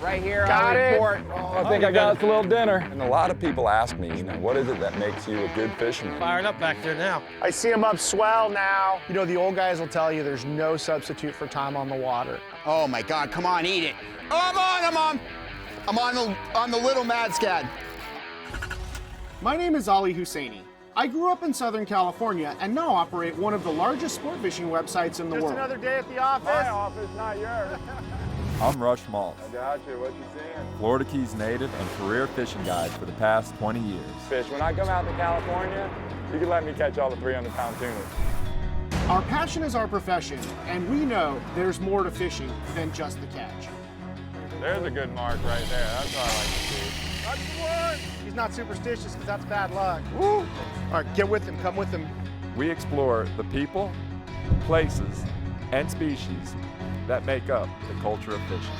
right here. Got it. Report. I think I got us a little dinner. And a lot of people ask me, what is it that makes you a good fisherman? Firing up back there now. I see him up swell now. You know, the old guys will tell you there's no substitute for time on the water. Oh my God, come on, eat it. Oh, I'm on the little mad scad. My name is Ali Hussainy. I grew up in Southern California and now operate one of the largest sport fishing websites in the world. Just another day at the office. My office, not yours. I'm Rush Maltz, I got you. What you seeing? Florida Keys native and career fishing guide for the past 20 years. Fish. When I come out to California, you can let me catch all the 300-pound tunas. Our passion is our profession, and we know there's more to fishing than just the catch. There's a good mark right there. That's what I like to see. That's the one. He's not superstitious because that's bad luck. Woo. All right, get with him. Come with him. We explore the people, places, and species that make up the culture of fishing.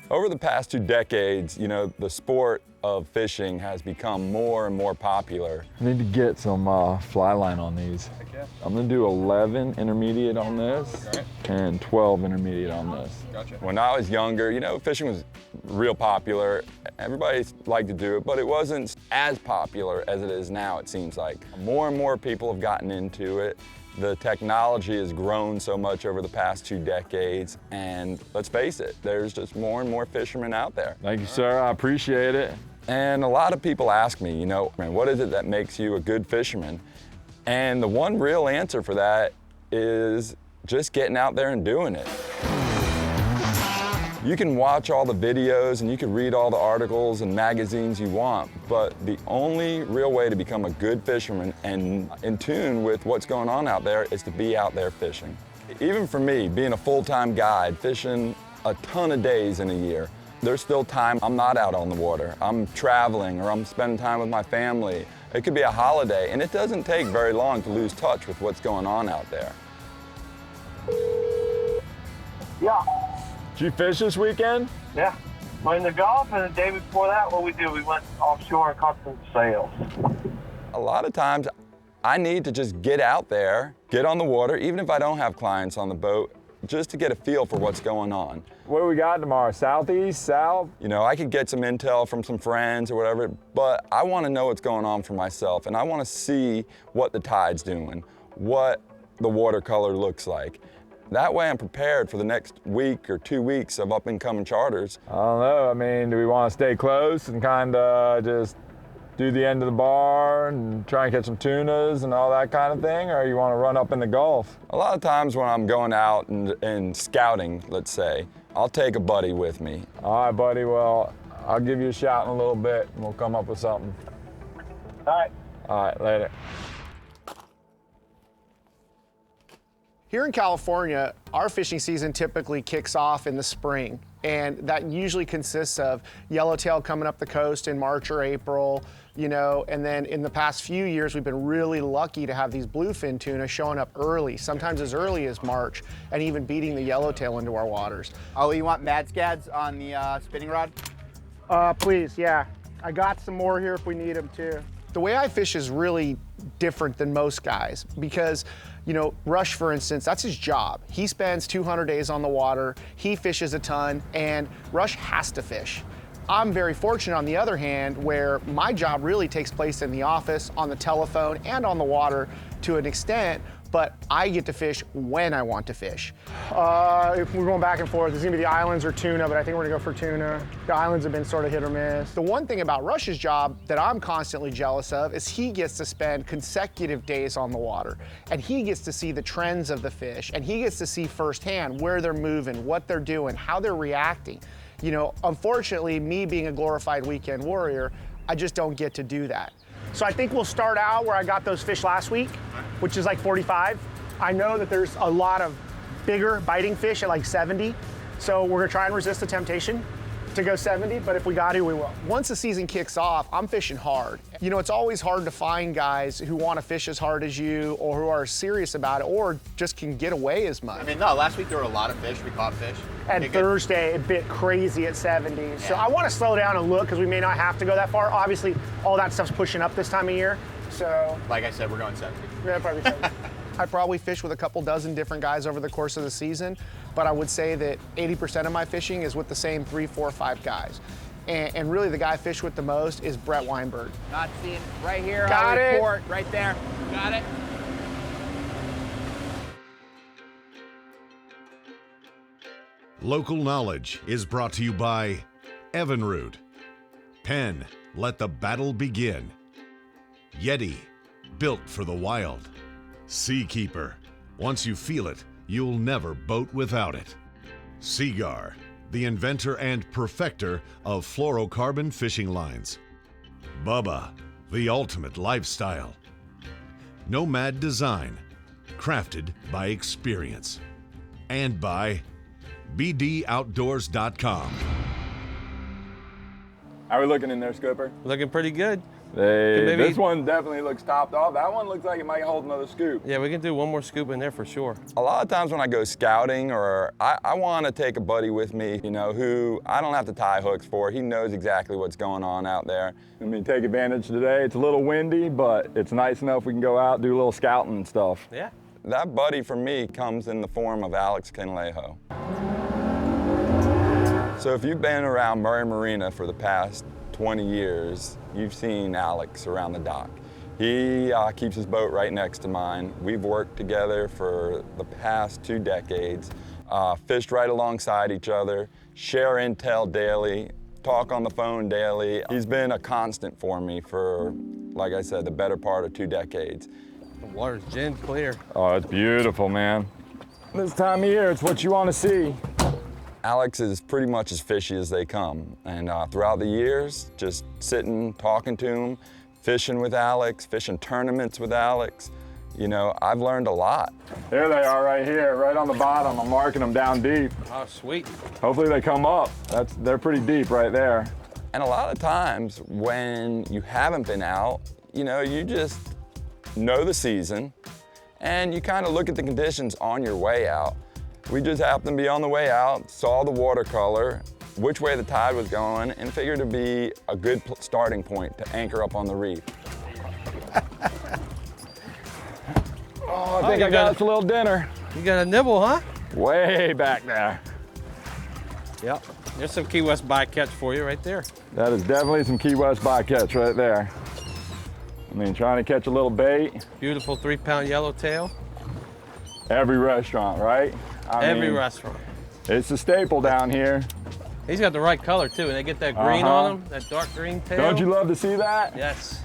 Over the past 2 decades, the sport of fishing has become more and more popular. I need to get some fly line on these. I'm gonna do 11 intermediate on this and 12 intermediate on this. Gotcha. When I was younger, fishing was real popular. Everybody liked to do it, but it wasn't as popular as it is now, it seems like. More and more people have gotten into it. The technology has grown so much over the past 2 decades, and let's face it, there's just more and more fishermen out there. Thank you, sir. I appreciate it. And a lot of people ask me, what is it that makes you a good fisherman? And the one real answer for that is just getting out there and doing it. You can watch all the videos and you can read all the articles and magazines you want, but the only real way to become a good fisherman and in tune with what's going on out there is to be out there fishing. Even for me, being a full-time guide, fishing a ton of days in a year, there's still time I'm not out on the water. I'm traveling or I'm spending time with my family. It could be a holiday, and it doesn't take very long to lose touch with what's going on out there. Yeah. Did you fish this weekend? Yeah. Playing the golf, and the day before that, what we did, we went offshore and caught some sails. A lot of times, I need to just get out there, get on the water, even if I don't have clients on the boat, just to get a feel for what's going on. What do we got tomorrow? Southeast, south? I could get some intel from some friends or whatever, but I want to know what's going on for myself, and I want to see what the tide's doing, what the watercolor looks like. That way I'm prepared for the next week or 2 weeks of up-and-coming charters. I don't know. Do we want to stay close and kind of just do the end of the bar and try and catch some tunas and all that kind of thing, or you want to run up in the Gulf? A lot of times when I'm going out and scouting, let's say, I'll take a buddy with me. All right, buddy. Well, I'll give you a shout in a little bit and we'll come up with something. All right. All right, later. Here in California, our fishing season typically kicks off in the spring, and that usually consists of yellowtail coming up the coast in March or April, and then in the past few years, we've been really lucky to have these bluefin tuna showing up early, sometimes as early as March, and even beating the yellowtail into our waters. Oh, you want mad scads on the spinning rod? Please, yeah. I got some more here if we need them too. The way I fish is really different than most guys because, Rush, for instance, that's his job. He spends 200 days on the water, he fishes a ton, and Rush has to fish. I'm very fortunate, on the other hand, where my job really takes place in the office, on the telephone, and on the water to an extent, but I get to fish when I want to fish. If we're going back and forth, it's gonna be the islands or tuna, but I think we're gonna go for tuna. The islands have been sort of hit or miss. The one thing about Rush's job that I'm constantly jealous of is he gets to spend consecutive days on the water, and he gets to see the trends of the fish, and he gets to see firsthand where they're moving, what they're doing, how they're reacting. Unfortunately, me being a glorified weekend warrior, I just don't get to do that. So I think we'll start out where I got those fish last week, which is like 45. I know that there's a lot of bigger biting fish at like 70. So we're gonna try and resist the temptation. to go 70, but if we got to, we will. Once the season kicks off, I'm fishing hard. You know, it's always hard to find guys who want to fish as hard as you or who are serious about it or just can get away as much. I mean, no, last week there were a lot of fish. We caught fish. And Thursday, it bit crazy at 70. So I want to slow down and look because we may not have to go that far. Obviously, all that stuff's pushing up this time of year. So, like I said, we're going 70. Yeah, probably 70. I probably fish with a couple dozen different guys over the course of the season, but I would say that 80% of my fishing is with the same 3, 4, 5 guys. And really the guy I fish with the most is Brett Weinberg. Not seen right here. Got it. Report, right there. Got it. Local knowledge is brought to you by Evinrude, Penn, let the battle begin. Yeti, built for the wild. Seakeeper, once you feel it, you'll never boat without it. Seagar, the inventor and perfecter of fluorocarbon fishing lines. Bubba, the ultimate lifestyle. Nomad Design, crafted by experience. And by bdoutdoors.com. How are we looking in there, Skipper? Looking pretty good. This one definitely looks topped off. That one looks like it might hold another scoop. Yeah, we can do one more scoop in there for sure. A lot of times when I go scouting or I want to take a buddy with me, you know, who I don't have to tie hooks for. He knows exactly what's going on out there. I mean, take advantage today. It's a little windy, but it's nice enough we can go out and do a little scouting and stuff. Yeah. That buddy for me comes in the form of Alex Canalejo. So if you've been around Murray Marina for the past 20 years, you've seen Alex around the dock. He keeps his boat right next to mine. We've worked together for the past 2 decades, fished right alongside each other, share intel daily, talk on the phone daily. He's been a constant for me for, like I said, the better part of 2 decades. The water's gin clear. Oh, it's beautiful, man. This time of year, it's what you want to see. Alex is pretty much as fishy as they come. And throughout the years, just sitting, talking to him, fishing with Alex, fishing tournaments with Alex, you know, I've learned a lot. There they are right here, right on the bottom. I'm marking them down deep. Oh, sweet. Hopefully they come up. They're pretty deep right there. And a lot of times when you haven't been out, you know, you just know the season and you kind of look at the conditions on your way out. We just happened to be on the way out, saw the watercolor, which way the tide was going, and figured it'd be a good starting point to anchor up on the reef. I think I got us a little dinner. You got a nibble, huh? Way back there. Yep. There's some Key West bycatch for you right there. That is definitely some Key West bycatch right there. I mean, trying to catch a little bait. Beautiful 3-pound yellowtail. Every restaurant, right? Every restaurant. It's a staple down here. He's got the right color too, and they get that green on him, that dark green tail. Don't you love to see that? Yes.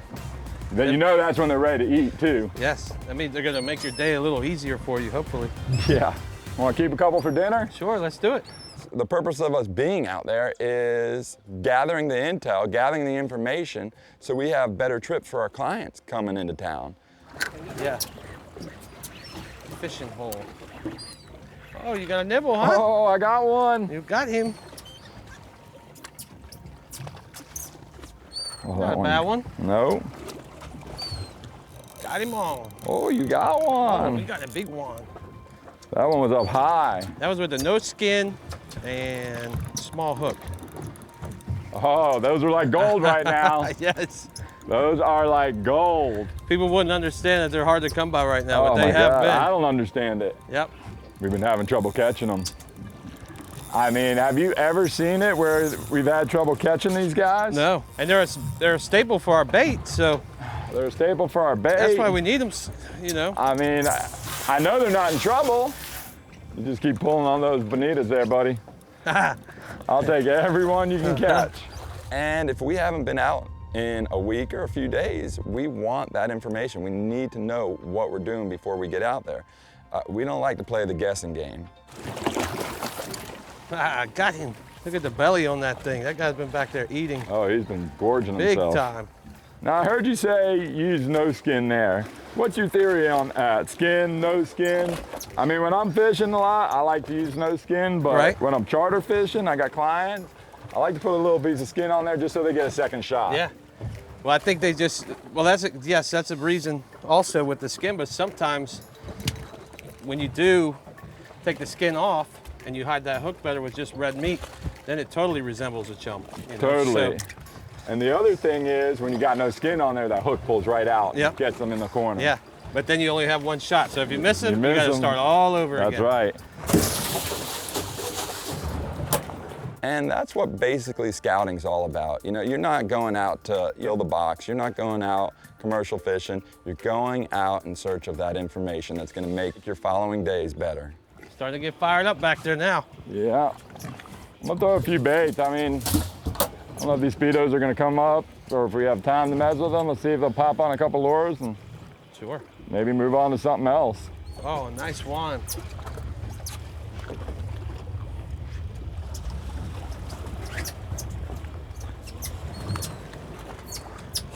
Then you know that's when they're ready to eat too. Yes. That means they're gonna make your day a little easier for you, hopefully. Yeah. Want to keep a couple for dinner? Sure, let's do it. The purpose of us being out there is gathering the intel, gathering the information, so we have better trips for our clients coming into town. Yeah. Fishing hole. Oh, you got a nibble, huh? Oh, I got one. You got him. Oh, Not a bad one. No. Got him on. Oh, you got Oh, we one. got a big one. That one was up high. That was with the no skin and small hook. Oh, those are like gold right now. Yes. Those are like gold. People wouldn't understand that they're hard to come by right now, Oh but they my have God. been. I don't understand it. Yep. We've been having trouble catching them. I mean, have you ever seen it where we've had trouble catching these guys? No, and they're a staple for our bait, so They're a staple for our bait. that's why we need them, you know. I mean, I know they're not in trouble. You just keep pulling on those bonitas there, buddy. I'll take every one you can catch. And if we haven't been out in a week or a few days, we want that information. We need to know what we're doing before we get out there. We don't like to play the guessing game. Got him. Look at the belly on that thing. That guy's been back there eating. Oh, he's been gorging Big himself. time. Now, I heard you say use no skin there. What's your theory on that? Skin, no skin? I mean, when I'm fishing a lot, I like to use no skin, but Right. when I'm charter fishing, I got clients, I like to put a little piece of skin on there just so they get a second shot. Yeah. Well, I think they just, well, yes, that's a reason also with the skin, but sometimes when you do take the skin off and you hide that hook better with just red meat, then it totally resembles a chump. You know? Totally. So, and the other thing is, when you got no skin on there, that hook pulls right out and Yep. gets them in the corner. yeah, but then you only have one shot. So if you miss it, you miss got to them. start all over That's again. right. And that's what basically scouting's all about. You know, you're not going out to kill the box. You're not going out commercial fishing. You're going out in search of that information that's going to make your following days better. Starting to get fired up back there now. Yeah. I'm gonna throw a few baits. I mean, I don't know if these speedos are gonna come up or if we have time to mess with them. Let's see if they'll pop on a couple lures and Sure. maybe move on to something else. Oh, nice one.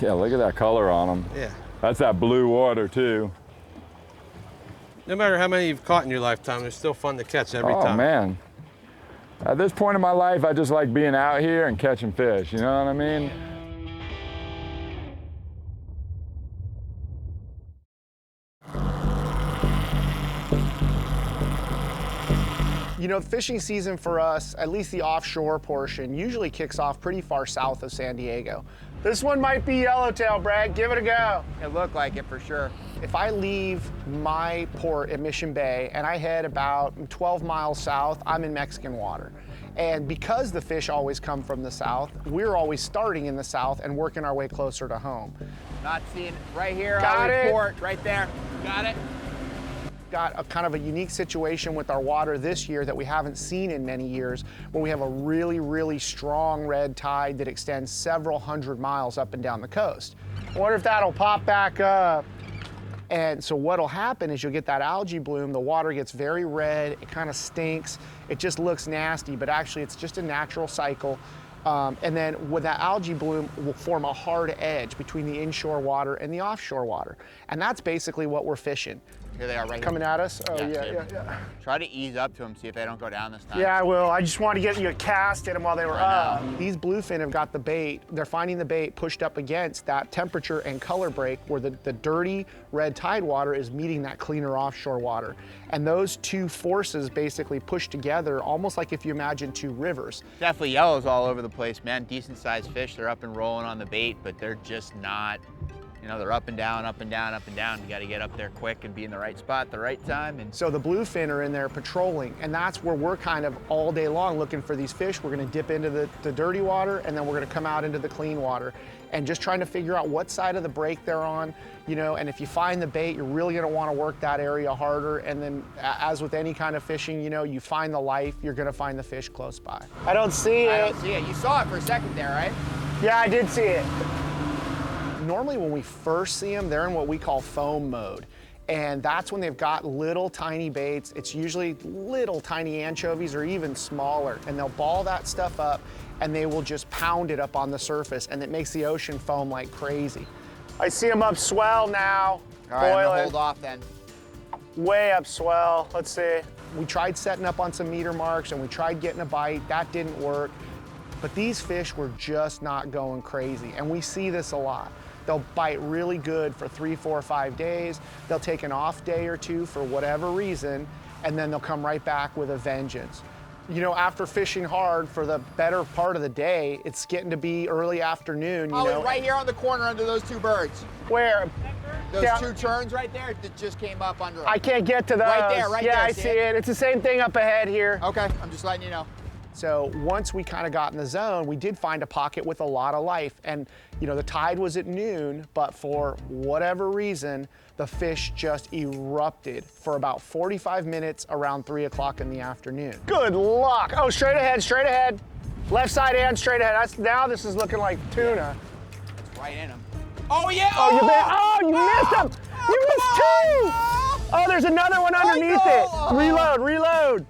Yeah, look at that color on them. Yeah. That's that blue water too. No matter how many you've caught in your lifetime, they're still fun to catch every time. Oh man. At this point in my life, I just like being out here and catching fish, you know what I mean? You know, fishing season for us, at least the offshore portion, usually kicks off pretty far south of San Diego. This one might be yellowtail, Brad. Give it a go. It looked like it for sure. If I leave my port at Mission Bay and I head about 12 miles south, I'm in Mexican water. And because the fish always come from the south, we're always starting in the south and working our way closer to home. Not seeing right here. Got I'll it. report right there. Got it. Got a kind of a unique situation with our water this year that we haven't seen in many years, where we have a really, really strong red tide that extends several hundred miles up and down the coast. I wonder if that'll pop back up. And so what'll happen is you'll get that algae bloom, the water gets very red, it kind of stinks, it just looks nasty, but actually it's just a natural cycle. And then with that algae bloom will form a hard edge between the inshore water and the offshore water. And that's basically what we're fishing. Here they are right Coming at us? Oh, Yeah, yeah. Try to ease up to them, see if they don't go down this time. Yeah, I will. I just wanted to get you a cast at them while they were up. These bluefin have got the bait. They're finding the bait pushed up against that temperature and color break where the dirty red tide water is meeting that cleaner offshore water. And those two forces basically push together, almost like if you imagine two rivers. Definitely yellows all over the place, man. Decent sized fish. They're up and rolling on the bait, but they're just not, you know, they're up and down, up and down, up and down. You got to get up there quick and be in the right spot at the right time. And So the bluefin are in there patrolling, and that's where we're kind of all day long looking for these fish. We're gonna dip into the dirty water, and then we're gonna come out into the clean water, and just trying to figure out what side of the break they're on, you know, and if you find the bait, you're really gonna wanna work that area harder, and then as with any kind of fishing, you know, you find the life, you're gonna find the fish close by. I don't see it. I don't see it. You saw it for a second there, right? Yeah, I did see it. Normally when we first see them, they're in what we call foam mode. And that's when they've got little tiny baits. It's usually little tiny anchovies or even smaller. And they'll ball that stuff up and they will just pound it up on the surface, and it makes the ocean foam like crazy. I see them up swell now. All right, I'm boiling. gonna hold off then. Way up swell. Let's see. We tried setting up on some meter marks and we tried getting a bite. That didn't work. But these fish were just not going crazy. And we see this a lot. They'll bite really good for 3, 4, 5 days. They'll take an off day or two for whatever reason, and then they'll come right back with a vengeance. You know, after fishing hard for the better part of the day, it's getting to be early afternoon, you know. Right here on the corner under those two birds. Where? Those Yeah. two turns right there that just came up under them. I can't get to those. Right there, right yeah, there, I see see it? it. It's the same thing up ahead here. Okay, I'm just letting you know. So once we kind of got in the zone, we did find a pocket with a lot of life. And, you know, the tide was at noon, but for whatever reason, the fish just erupted for about 45 minutes around 3 o'clock in the afternoon. Good luck. Oh, straight ahead, straight ahead. Left side and straight ahead. Now this is looking like tuna. It's right in them. Oh, yeah. Oh, you missed him. You missed two. Oh, there's another one underneath it. Reload, reload.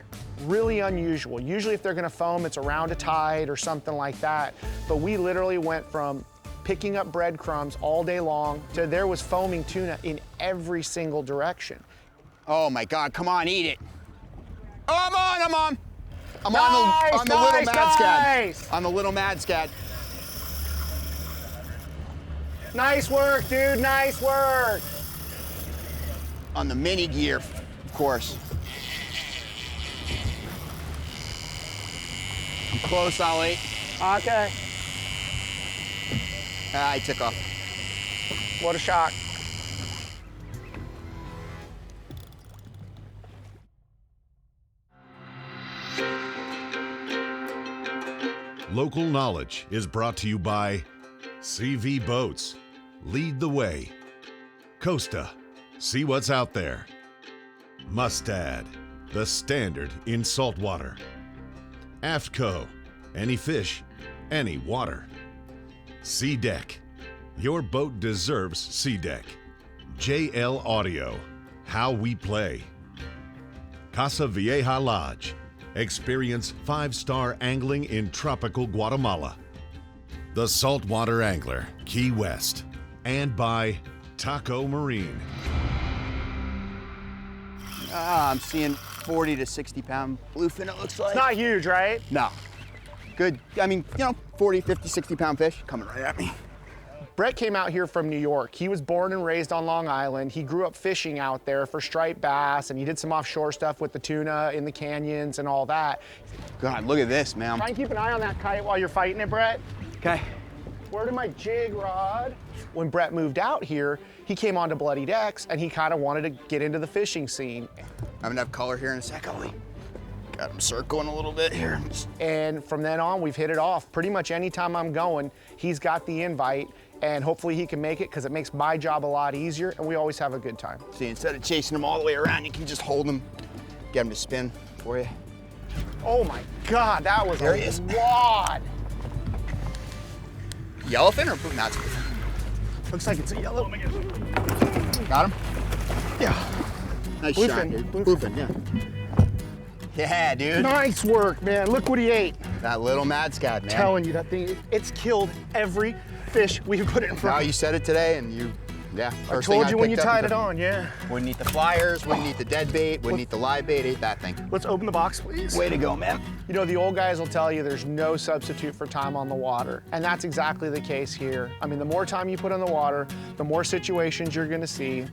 Really unusual. Usually if they're gonna foam, it's around a tide or something like that. But we literally went from picking up breadcrumbs all day long to there was foaming tuna in every single direction. Oh my God, come on, eat it. Oh, I'm on. I'm Nice, on the little nice, mad scat. nice. On the little mad scat. Nice work, dude, nice work. On the mini gear, of course. I'm close, Ollie. Okay. Ah, he took off. What a shock. Local knowledge is brought to you by CV Boats. Lead the way. Costa. See what's out there. Mustad. The standard in saltwater. AFTCO. Any fish, any water. Sea Deck. Your boat deserves Sea Deck. JL Audio. How we play. Casa Vieja Lodge. Experience 5-star angling in tropical Guatemala. The Saltwater Angler, Key West. And by Taco Marine. Ah, I'm seeing 40 to 60 pound bluefin, it looks like. It's not huge, right? No. Good, I mean, 40, 50, 60 pound fish coming right at me. Brett came out here from New York. He was born and raised on Long Island. He grew up fishing out there for striped bass, and he did some offshore stuff with the tuna in the canyons and all that. God, look at this, man. Try and keep an eye on that kite while you're fighting it, Brett. Okay. Where did my jig rod? When Brett moved out here, he came onto Bloody Decks, and he kind of wanted to get into the fishing scene. I'm gonna have color here in a sec, Ollie. Got him circling a little bit here. And from then on, we've hit it off. Pretty much anytime I'm going, he's got the invite, and hopefully he can make it because it makes my job a lot easier, and we always have a good time. See, instead of chasing them all the way around, you can just hold them, get them to spin for you. Oh my God, that was There he a is. wad. Yellowfin or blue? That's Looks like it's a yellow. got him? Yeah. Nice Bluefin, shot, dude. bluefin. Bluefin, yeah. Yeah, dude. Nice work, man. Look what he ate. That little mad scat, man. Telling you, that thing, it's killed every fish we put it in front Now of. you said it today, and yeah. I First thing told you when you picked up tied was it on, yeah. Wouldn't eat the flyers, wouldn't eat the dead bait, wouldn't eat the live bait, ate that thing. Let's open the box, please. Way to go, man. You know, the old guys will tell you there's no substitute for time on the water, and that's exactly the case here. I mean, the more time you put on the water, the more situations you're gonna see.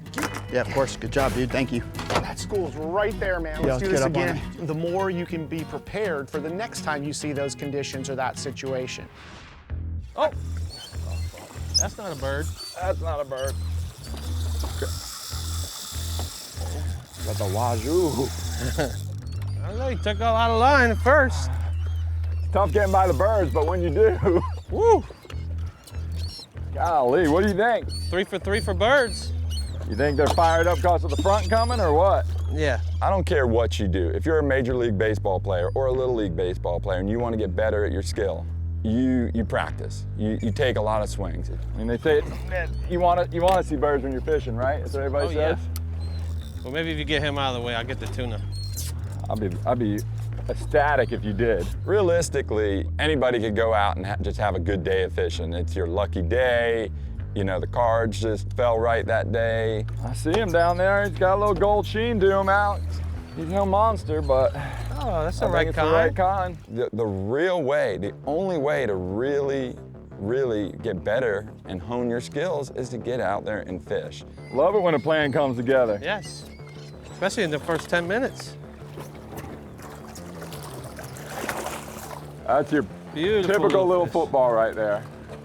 Yeah, of course. Good job, dude. Thank you. That school's right there, man. Yeah, Let's do let's this get up on again. The more you can be prepared for the next time you see those conditions or that situation. Oh, that's not a bird. That's not a bird. That's a wazoo. I don't know, you took a lot of line at first. It's tough getting by the birds, but when you do, Woo! golly, what do you think? 3 for 3 for birds. You think they're fired up because of the front coming or what? Yeah. I don't care what you do. If you're a Major League Baseball player or a Little League Baseball player and you want to get better at your skill, you practice. You take a lot of swings. I mean, they say you want to see birds when you're fishing, right? That's what everybody says. Well, maybe if you get him out of the way, I'll get the tuna. I'd be ecstatic if you did. Realistically, anybody could go out and just have a good day of fishing. It's your lucky day. You know, the cards just fell right that day. I see him down there. He's got a little gold sheen to him out. He's no monster, but Oh, that's I the think right it's kind. the right kind. The real way, the only way to really get better and hone your skills is to get out there and fish. Love it when a plan comes together. Yes. Especially in the first 10 minutes. That's your Beautiful typical little fish. football right there.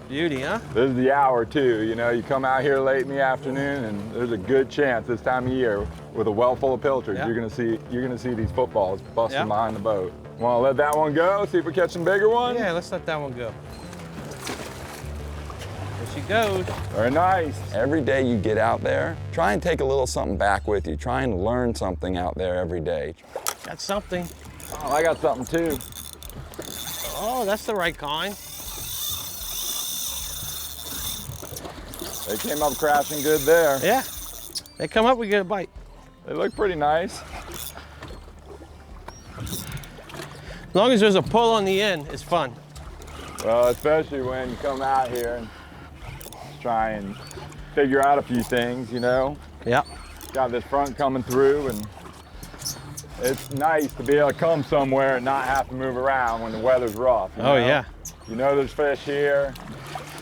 Beauty, huh? This is the hour too, you know, you come out here late in the afternoon and there's a good chance this time of year with a well full of pilchards, Yeah. you're gonna see these footballs busting Yeah. behind the boat. Wanna let that one go, see if we catch some bigger ones? Yeah, let's let that one go. There she goes. Very nice. Every day you get out there, try and take a little something back with you. Try and learn something out there every day. Got something. Oh, I got something too. Oh, that's the right kind. They came up crashing good there. Yeah. They come up, we get a bite. They look pretty nice. As long as there's a pull on the end, it's fun. Well, especially when you come out here and try and figure out a few things, you know. Yeah. Got this front coming through and it's nice to be able to come somewhere and not have to move around when the weather's rough. You Oh know? yeah. You know there's fish here.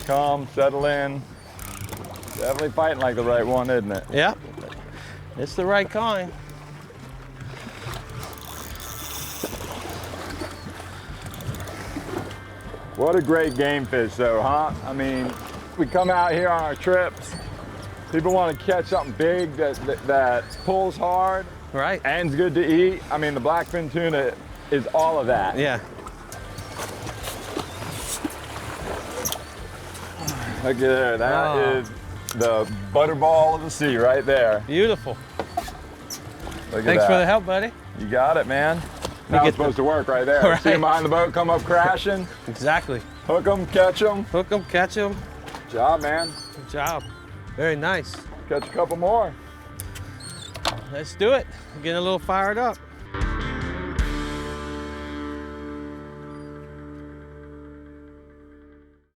Come, settle in. Definitely fighting like the right one, isn't it? Yeah. It's the right kind. What a great game fish though, huh? I mean, we come out here on our trips, people want to catch something big that pulls hard Right. and's good to eat. I mean, the blackfin tuna is all of that. Yeah. Look at there, that Oh. is the butterball of the sea right there. Beautiful. Look at Thanks that. for the help, buddy. You got it, man. Now it's supposed to work right there. Right. See them behind the boat come up crashing, Exactly. hook them, catch them. Hook them, catch them. Good job, man. Good job. Very nice. Catch a couple more. Let's do it. Getting a little fired up.